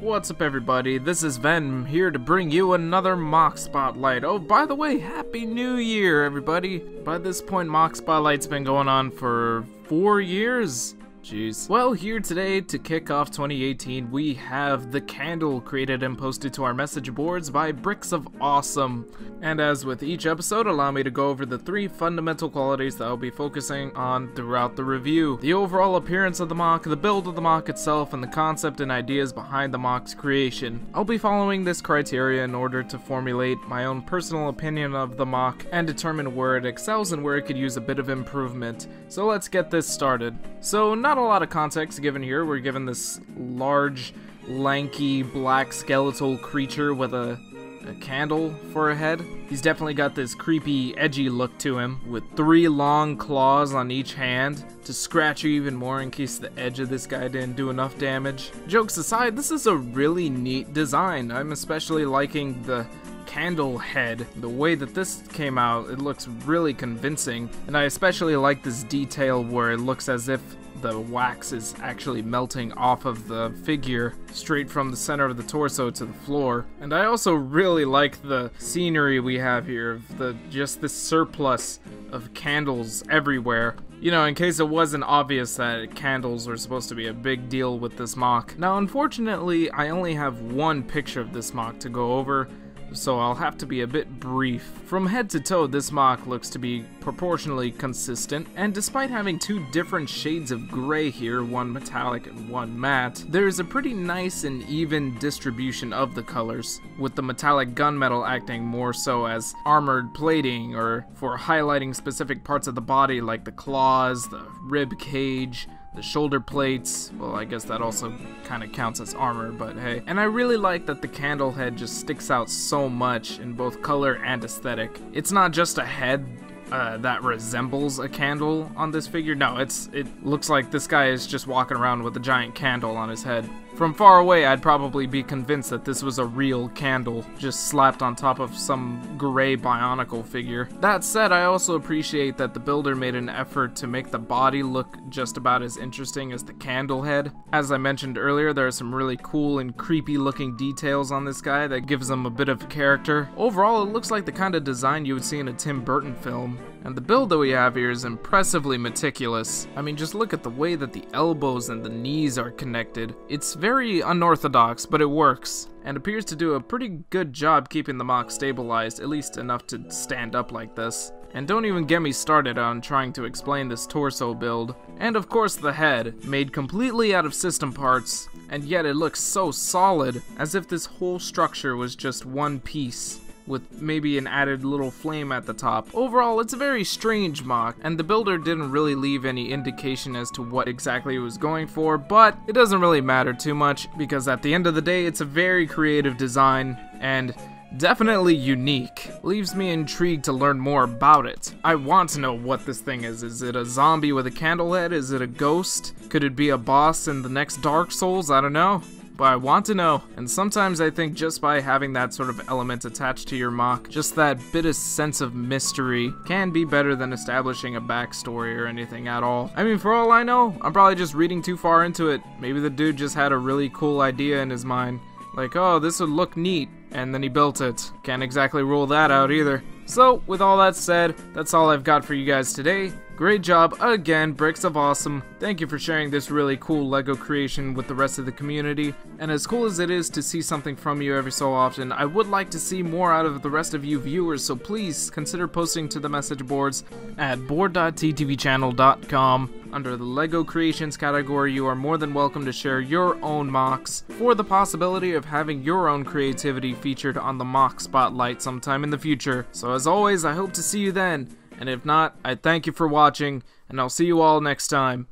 What's up everybody, this is Ven here to bring you another MOC Spotlight. Oh, by the way, Happy New Year everybody! By this point, MOC Spotlight's been going on for 4 years? Jeez. Well, here today to kick off 2018, we have the candle created and posted to our message boards by BricksOfAwesome. And as with each episode, allow me to go over the 3 fundamental qualities that I'll be focusing on throughout the review. The overall appearance of the MOC, the build of the MOC itself, and the concept and ideas behind the MOC's creation. I'll be following this criteria in order to formulate my own personal opinion of the MOC and determine where it excels and where it could use a bit of improvement. So let's get this started. So not a lot of context given here. We're given this large, lanky, black skeletal creature with a candle for a head. He's definitely got this creepy, edgy look to him, with 3 long claws on each hand to scratch you even more in case the edge of this guy didn't do enough damage. Jokes aside, this is a really neat design. I'm especially liking the candle head. The way that this came out, it looks really convincing, and I especially like this detail where it looks as if the wax is actually melting off of the figure straight from the center of the torso to the floor. And I also really like the scenery we have here, just this surplus of candles everywhere. You know, in case it wasn't obvious that candles are supposed to be a big deal with this MOC. Now, unfortunately, I only have 1 picture of this MOC to go over, so I'll have to be a bit brief. From head to toe, this MOC looks to be proportionally consistent, and despite having 2 different shades of gray here, one metallic and one matte, there is a pretty nice and even distribution of the colors, with the metallic gunmetal acting more so as armored plating or for highlighting specific parts of the body like the claws, the rib cage, the shoulder plates. Well, I guess that also kind of counts as armor, but hey. And I really like that the candle head just sticks out so much in both color and aesthetic. It's not just a head that resembles a candle on this figure. No, it looks like this guy is just walking around with a giant candle on his head. From far away, I'd probably be convinced that this was a real candle, just slapped on top of some gray bionicle figure. That said, I also appreciate that the builder made an effort to make the body look just about as interesting as the candle head. As I mentioned earlier, there are some really cool and creepy looking details on this guy that gives him a bit of character. Overall, it looks like the kind of design you would see in a Tim Burton film. And the build that we have here is impressively meticulous. I mean, just look at the way that the elbows and the knees are connected. It's very unorthodox, but it works, and appears to do a pretty good job keeping the MOC stabilized, at least enough to stand up like this. And don't even get me started on trying to explain this torso build. And of course the head, made completely out of system parts, and yet it looks so solid, as if this whole structure was just one piece, with maybe an added little flame at the top. Overall, it's a very strange MOC, and the builder didn't really leave any indication as to what exactly it was going for, but it doesn't really matter too much, because at the end of the day, it's a very creative design, and definitely unique. Leaves me intrigued to learn more about it. I want to know what this thing is. Is it a zombie with a candle head? Is it a ghost? Could it be a boss in the next Dark Souls? I don't know, but I want to know. And sometimes I think just by having that sort of element attached to your MOC, just that bit of sense of mystery, can be better than establishing a backstory or anything at all. I mean, for all I know, I'm probably just reading too far into it. Maybe the dude just had a really cool idea in his mind, like, oh, this would look neat, and then he built it. Can't exactly rule that out either. So, with all that said, that's all I've got for you guys today. Great job again, BricksOfAwesome. Thank you for sharing this really cool LEGO creation with the rest of the community. And as cool as it is to see something from you every so often, I would like to see more out of the rest of you viewers, so please consider posting to the message boards at board.ttvchannel.com. Under the LEGO Creations category, you are more than welcome to share your own MOCs for the possibility of having your own creativity featured on the MOC Spotlight sometime in the future. So as always, I hope to see you then. And if not, I thank you for watching, and I'll see you all next time.